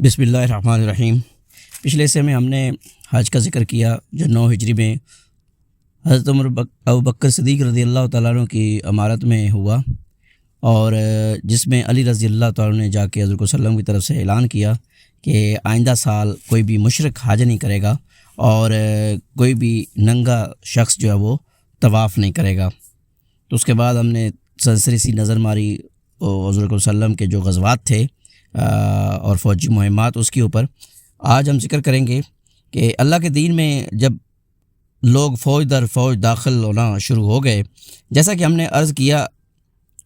بسم اللہ الرحمن الرحیم۔ پچھلے حصے میں ہم نے حج کا ذکر کیا جو 9 ہجری میں حضرت ابوبکر صدیق رضی اللہ تعالیٰ عنہ کی امارت میں ہوا، اور جس میں علی رضی اللہ تعالیٰ عنہ نے جا کے حضرت صلی اللہ علیہ وسلم کی طرف سے اعلان کیا کہ آئندہ سال کوئی بھی مشرک حج نہیں کرے گا اور کوئی بھی ننگا شخص جو ہے وہ طواف نہیں کرے گا۔ تو اس کے بعد ہم نے سنسری سی نظر ماری حضور صلی اللہ علیہ وسلم کے جو غزوات تھے اور فوجی مہمات، اس کے اوپر آج ہم ذکر کریں گے کہ اللہ کے دین میں جب لوگ فوج در فوج داخل ہونا شروع ہو گئے، جیسا کہ ہم نے عرض کیا،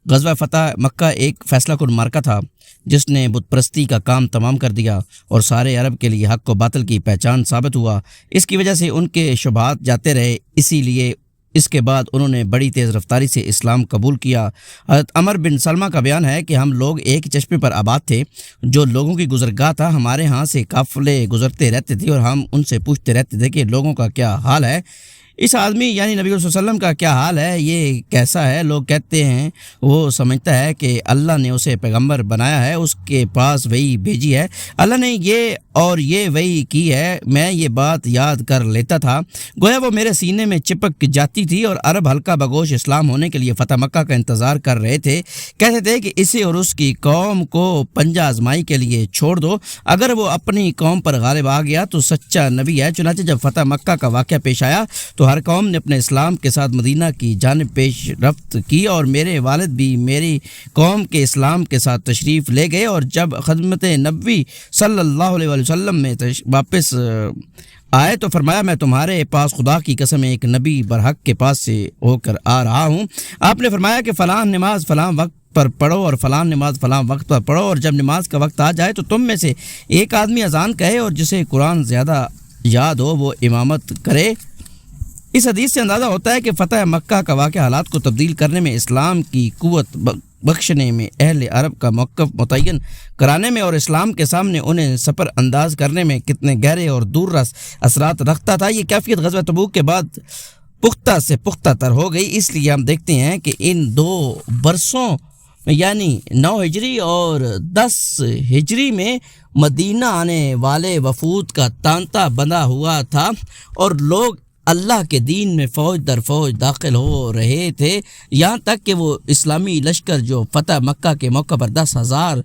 غزوہ فتح مکہ ایک فیصلہ کن معرکہ تھا جس نے بت پرستی کا کام تمام کر دیا اور سارے عرب کے لیے حق و باطل کی پہچان ثابت ہوا۔ اس کی وجہ سے ان کے شبہات جاتے رہے، اسی لیے اس کے بعد انہوں نے بڑی تیز رفتاری سے اسلام قبول کیا۔ حضرت عمر بن سلمہ کا بیان ہے کہ ہم لوگ ایک چشمے پر آباد تھے جو لوگوں کی گزرگاہ تھا، ہمارے ہاں سے قافلے گزرتے رہتے تھے اور ہم ان سے پوچھتے رہتے تھے کہ لوگوں کا کیا حال ہے، اس آدمی یعنی نبی صلی اللہ علیہ وسلم کا کیا حال ہے، یہ کیسا ہے؟ لوگ کہتے ہیں وہ سمجھتا ہے کہ اللہ نے اسے پیغمبر بنایا ہے، اس کے پاس وہی بھیجی ہے، اللہ نے یہ اور یہ وہی کی ہے۔ میں یہ بات یاد کر لیتا تھا، گویا وہ میرے سینے میں چپک جاتی تھی، اور عرب ہلکا بگوش اسلام ہونے کے لیے فتح مکہ کا انتظار کر رہے تھے۔ کہتے تھے کہ اسے اور اس کی قوم کو پنجہ آزمائی کے لیے چھوڑ دو، اگر وہ اپنی قوم پر غالب آ گیا تو سچا نبی ہے۔ چنانچہ جب فتح مکہ کا واقعہ پیش آیا تو ہر قوم نے اپنے اسلام کے ساتھ مدینہ کی جانب پیش رفت کی، اور میرے والد بھی میری قوم کے اسلام کے ساتھ تشریف لے گئے، اور جب خدمت نبوی صلی اللہ علیہ وسلم میں واپس آئے تو فرمایا، میں تمہارے پاس خدا کی قسم ایک نبی برحق کے پاس سے ہو کر آ رہا ہوں۔ آپ نے فرمایا کہ فلاں نماز فلاں وقت پر پڑھو اور فلاں نماز فلاں وقت پر پڑھو، اور جب نماز کا وقت آ جائے تو تم میں سے ایک آدمی اذان کہے اور جسے قرآن زیادہ یاد ہو وہ امامت کرے۔ اس حدیث سے اندازہ ہوتا ہے کہ فتح مکہ کا واقعہ حالات کو تبدیل کرنے میں، اسلام کی قوت بخشنے میں، اہل عرب کا موقف متعین کرانے میں اور اسلام کے سامنے انہیں سپر انداز کرنے میں کتنے گہرے اور دور رس اثرات رکھتا تھا۔ یہ کیفیت غزوہ تبوک کے بعد پختہ سے پختہ تر ہو گئی۔ اس لیے ہم دیکھتے ہیں کہ ان 2 برسوں یعنی 9 ہجری اور 10 ہجری میں مدینہ آنے والے وفود کا تانتا بندھا ہوا تھا، اور لوگ اللہ کے دین میں فوج در فوج داخل ہو رہے تھے، یہاں تک کہ وہ اسلامی لشکر جو فتح مکہ کے موقع پر 10,000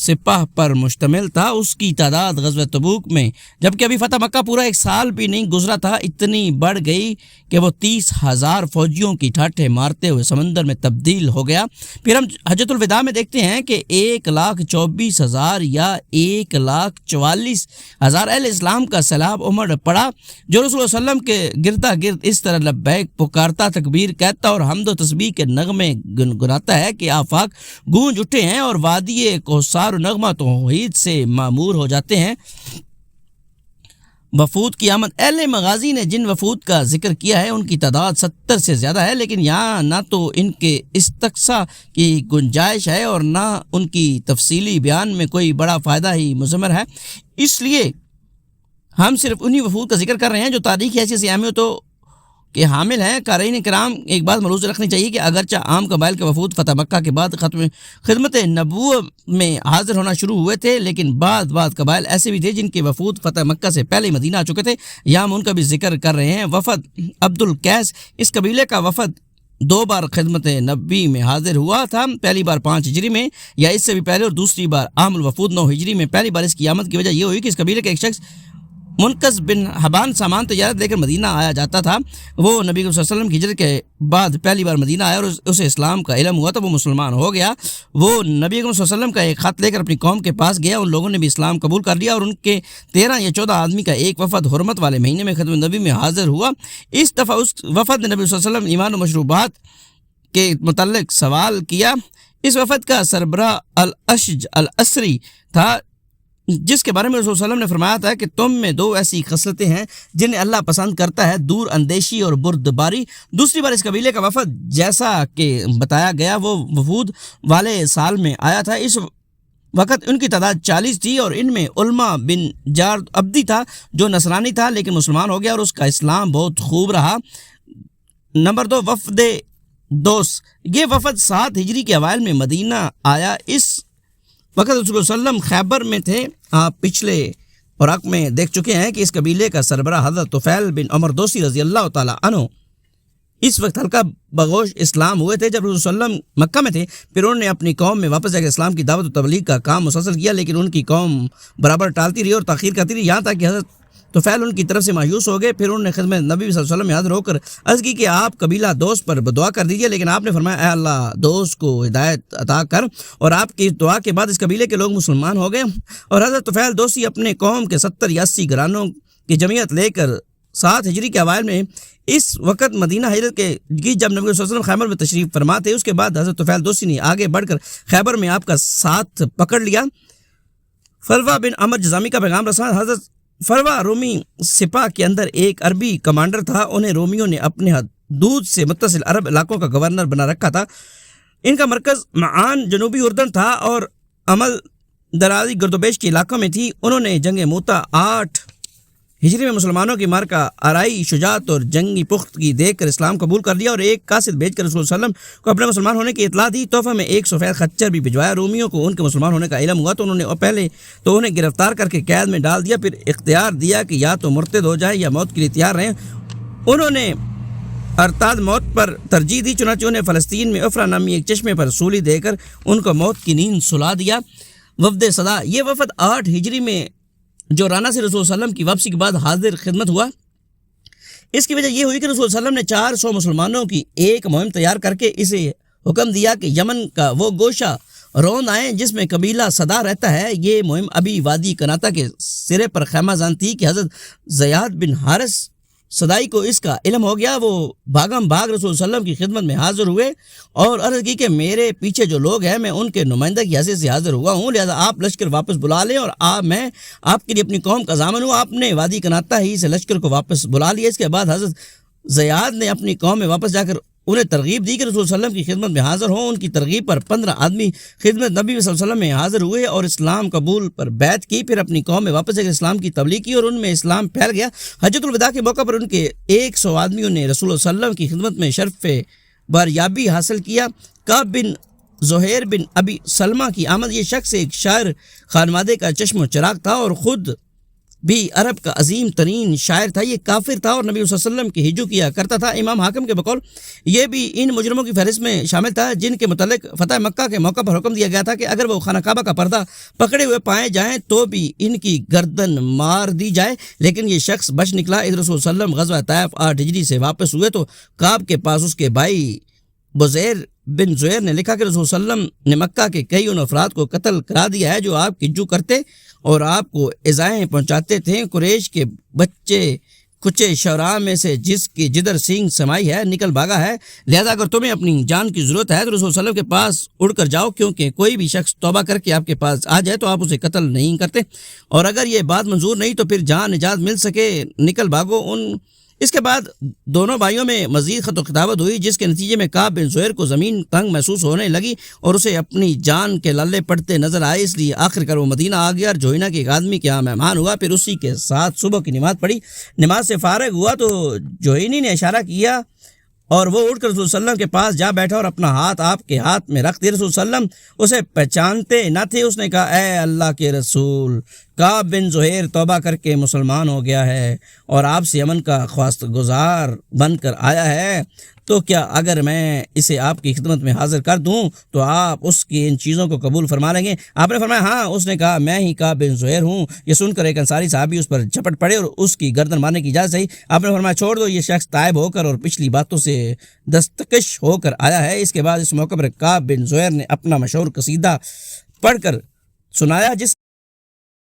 سپاہ پر مشتمل تھا، اس کی تعداد غزوہ تبوک میں، جبکہ ابھی فتح مکہ پورا 1 سال بھی نہیں گزرا تھا، اتنی بڑھ گئی کہ وہ 30,000 فوجیوں کی ٹھاٹھیں مارتے ہوئے سمندر میں تبدیل ہو گیا۔ پھر ہم حجۃ الوداع میں دیکھتے ہیں کہ 1,24,000 یا 1,44,000 اہل اسلام کا سیلاب امڑ پڑا، جو رسول اللہ علیہ وسلم کے گردا گرد اس طرح لبیک پکارتا، تکبیر کہتا اور حمد و تسبیح کے نغمے گنگناتا ہے کہ آفاق گونج اٹھے ہیں اور وادی کوثر و نغمہ توحید سے معمور ہو جاتے ہیں۔ وفود کی آمد، اہل مغازی نے جن وفود کا ذکر کیا ہے ان کی تعداد 70 سے زیادہ ہے، لیکن یہاں نہ تو ان کے استقصاء کی گنجائش ہے اور نہ ان کی تفصیلی بیان میں کوئی بڑا فائدہ ہی مضمر ہے، اس لیے ہم صرف انہی وفود کا ذکر کر رہے ہیں جو تاریخی حیثیت سے اہمیتوں کے حامل ہیں۔ قارئین کرام، ایک بات ملحوظ رکھنی چاہیے کہ اگرچہ عام قبائل کے وفود فتح مکہ کے بعد خدمت نبوت میں حاضر ہونا شروع ہوئے تھے، لیکن بعض قبائل ایسے بھی تھے جن کے وفود فتح مکہ سے پہلے مدینہ آ چکے تھے، یہاں ہم ان کا بھی ذکر کر رہے ہیں۔ وفد عبد القیس، اس قبیلے کا وفد 2 بار خدمت نبی میں حاضر ہوا تھا، پہلی بار 5 ہجری میں یا اس سے بھی پہلے، اور دوسری بار عام الوفود 9 ہجری میں۔ پہلی بار اس کی آمد کی وجہ یہ ہوئی کہ اس قبیلے کا ایک شخص منقذ بن حبان سامان تجارت لے کر مدینہ آیا جاتا تھا، وہ نبی صلی اللہ علیہ وسلم کی ہجرت کے بعد پہلی بار مدینہ آیا اور اسے اسلام کا علم ہوا تو وہ مسلمان ہو گیا۔ وہ نبی صلی اللہ علیہ وسلم کا ایک خط لے کر اپنی قوم کے پاس گیا، ان لوگوں نے بھی اسلام قبول کر لیا اور ان کے 13 یا 14 آدمی کا ایک وفد حرمت والے مہینے میں خدمت نبی میں حاضر ہوا۔ اس دفعہ اس وفد نے نبی صلی اللہ علیہ وسلم ایمان و مشروبات کے متعلق سوال کیا۔ اس وفد کا سربراہ الاشج الاسری تھا، جس کے بارے میں رسول صلی اللہ علیہ وسلم نے فرمایا تھا کہ تم میں 2 ایسی خصلتیں ہیں جنہیں اللہ پسند کرتا ہے، دور اندیشی اور بردباری۔ دوسری بار اس قبیلے کا وفد جیسا کہ بتایا گیا وہ وفود والے سال میں آیا تھا، اس وقت ان کی تعداد 40 تھی، اور ان میں علماء بن جارد عبدی تھا جو نصرانی تھا لیکن مسلمان ہو گیا اور اس کا اسلام بہت خوب رہا۔ نمبر 2، وفد دوس، یہ وفد 7 ہجری کے اوائل میں مدینہ آیا۔ اس وقت رسول اللہ صلی اللہ علیہ وسلم خیبر میں تھے. آپ پچھلے اوراق میں دیکھ چکے ہیں کہ اس قبیلے کا سربراہ حضرت طفیل بن عمر دوسی رضی اللہ تعالیٰ عنہ اس وقت ہلکا بگوش اسلام ہوئے تھے جب رسول صلی اللہ علیہ وسلم مکہ میں تھے. پھر انہوں نے اپنی قوم میں واپس جا کے اسلام کی دعوت و تبلیغ کا کام مسلسل کیا، لیکن ان کی قوم برابر ٹالتی رہی اور تاخیر کرتی رہی، یہاں تک کہ حضرت طفیل ان کی طرف سے مایوس ہو گئے. پھر انہوں نے خدمت نبی صلی اللہ علیہ وسلم میں حاضر ہو کر عرض کی کہ آپ قبیلہ دوست پر دعا کر دیجئے، لیکن آپ نے فرمایا اے اللہ دوست کو ہدایت عطا کر، اور آپ کی دعا کے بعد اس قبیلے کے لوگ مسلمان ہو گئے. اور حضرت طفیل دوسی اپنے قوم کے 70 یا 80 گھرانوں کی جمعیت لے کر 7 ہجری کے اوائل میں اس وقت مدینہ ہجرت کے جب نبی صلی اللہ علیہ وسلم خیبر میں تشریف فرما تھے. اس کے بعد حضرت طفیل دوسی نے آگے بڑھ کر خیبر میں آپ کا ساتھ پکڑ لیا. فروہ بن عمر جذامی کا پیغام رساں. حضرت فروہ رومی سپاہ کے اندر ایک عربی کمانڈر تھا. انہیں رومیوں نے اپنے حدود سے متصل عرب علاقوں کا گورنر بنا رکھا تھا. ان کا مرکز معان جنوبی اردن تھا اور عمل درازی گرد و بیش کے علاقوں میں تھی. انہوں نے جنگ موتا 8 ہجری میں مسلمانوں کی مارکہ آرائی شجاعت اور جنگی پختگی دیکھ کر اسلام قبول کر لیا اور ایک قاصد بھیج کر رسول اللہ صلی اللہ علیہ وسلم کو اپنے مسلمان ہونے کی اطلاع دی. تحفہ میں ایک سفید خچر بھی بھجوایا. رومیوں کو ان کے مسلمان ہونے کا علم ہوا تو انہوں نے پہلے تو انہیں گرفتار کر کے قید میں ڈال دیا، پھر اختیار دیا کہ یا تو مرتد ہو جائے یا موت کے لیے تیار رہیں. انہوں نے ارتاد موت پر ترجیح دی، چنانچہ انہیں فلسطین میں افرا نامی ایک چشمے پر سولی دے کر ان کو موت کی نیند سلا دیا. وفد صدا، یہ وفد 8 ہجری میں جو رانا سے رسول صلی اللہ علیہ وسلم کی واپسی کے بعد حاضر خدمت ہوا. اس کی وجہ یہ ہوئی کہ رسول صلی اللہ علیہ وسلم نے 400 مسلمانوں کی ایک مہم تیار کر کے اسے حکم دیا کہ یمن کا وہ گوشہ روند آئیں جس میں قبیلہ صدا رہتا ہے. یہ مہم ابھی وادی کناتا کے سرے پر خیمہ زن تھی کہ حضرت زیاد بن حارث صدائی کو اس کا علم ہو گیا. وہ بھاگم بھاگ رسول صلی اللہ علیہ وسلم کی خدمت میں حاضر ہوئے اور عرض کی کہ میرے پیچھے جو لوگ ہیں میں ان کے نمائندہ کی حیثیت سے حاضر ہوا ہوں، لہذا آپ لشکر واپس بلا لیں اور میں آپ کے لیے اپنی قوم کا ضامن ہوں. آپ نے وادی کناتا ہی سے لشکر کو واپس بلا لیا. اس کے بعد حضرت زیاد نے اپنی قوم میں واپس جا کر انہیں ترغیب دی کہ رسول صلی اللہ علیہ وسلم کی خدمت میں حاضر ہوں. ان کی ترغیب پر 15 آدمی خدمت نبی صلی اللہ علیہ وسلم میں حاضر ہوئے اور اسلام قبول پر بیعت کی. پھر اپنی قوم میں واپس جا کر اسلام کی تبلیغ کی اور ان میں اسلام پھیل گیا. حجۃ الوداع کے موقع پر ان کے 100 آدمیوں نے رسول اللہ صلی اللہ علیہ وسلم کی خدمت میں شرف باریابی حاصل کیا. کعب بن زہیر بن ابی سلمہ کی آمد. یہ شخص ایک شاعر خانوادے کا چشم و چراغ تھا اور خود بھی عرب کا عظیم ترین شاعر تھا. یہ کافر تھا اور نبی صلی اللہ علیہ وسلم کی ہجو کیا کرتا تھا. امام حاکم کے بقول یہ بھی ان مجرموں کی فہرست میں شامل تھا جن کے متعلق فتح مکہ کے موقع پر حکم دیا گیا تھا کہ اگر وہ خانہ کعبہ کا پردہ پکڑے ہوئے پائے جائیں تو بھی ان کی گردن مار دی جائے، لیکن یہ شخص بچ نکلا. رسول صلی اللہ علیہ وسلم غزوہ طائف 8 ہجری سے واپس ہوئے تو کعب کے پاس اس کے بھائی بزیر بن زہیر نے لکھا کہ رسول صلی اللہ علیہ وسلم نے مکہ کے کئی ان افراد کو قتل کرا دیا ہے جو آپ کی جو کرتے اور آپ کو ایذائیں پہنچاتے تھے. قریش کے بچے کچے شعراء میں سے جس کی جدر سینگ سمائی ہے نکل بھاگا ہے، لہذا اگر تمہیں اپنی جان کی ضرورت ہے تو رسول صلی اللہ علیہ وسلم کے پاس اڑ کر جاؤ، کیونکہ کوئی بھی شخص توبہ کر کے آپ کے پاس آ جائے تو آپ اسے قتل نہیں کرتے، اور اگر یہ بات منظور نہیں تو پھر جہاں نجات مل سکے نکل بھاگو. اس کے بعد دونوں بھائیوں میں مزید خط و خطابت ہوئی جس کے نتیجے میں کعب بن زہیر کو زمین تنگ محسوس ہونے لگی اور اسے اپنی جان کے للے پڑتے نظر آئے. اس لیے آخر کر وہ مدینہ آ گیا اور جوہینہ کے ایک آدمی کے یہاں مہمان ہوا. پھر اسی کے ساتھ صبح کی نماز پڑھی. نماز سے فارغ ہوا تو جوہینی نے اشارہ کیا اور وہ اٹھ کر رسول صلی اللہ علیہ وسلم کے پاس جا بیٹھا اور اپنا ہاتھ آپ کے ہاتھ میں رکھ دیا. رسول صلی اللہ علیہ وسلم اسے پہچانتے نہ تھے. اس نے کہا اے اللہ کے رسول، کعب بن زہیر توبہ کر کے مسلمان ہو گیا ہے اور آپ سے امن کا خواست گزار بن کر آیا ہے، تو کیا اگر میں اسے آپ کی خدمت میں حاضر کر دوں تو آپ اس کی ان چیزوں کو قبول فرما لیں گے؟ آپ نے فرمایا ہاں. اس نے کہا میں ہی کعب بن زہیر ہوں. یہ سن کر ایک انصاری صحابی اس پر جھپٹ پڑے اور اس کی گردن مارنے کی اجازت دی. آپ نے فرمایا چھوڑ دو، یہ شخص تائب ہو کر اور پچھلی باتوں سے دستکش ہو کر آیا ہے. اس کے بعد اس موقع پر کعب بن زہیر نے اپنا مشہور قصیدہ پڑھ کر سنایا جس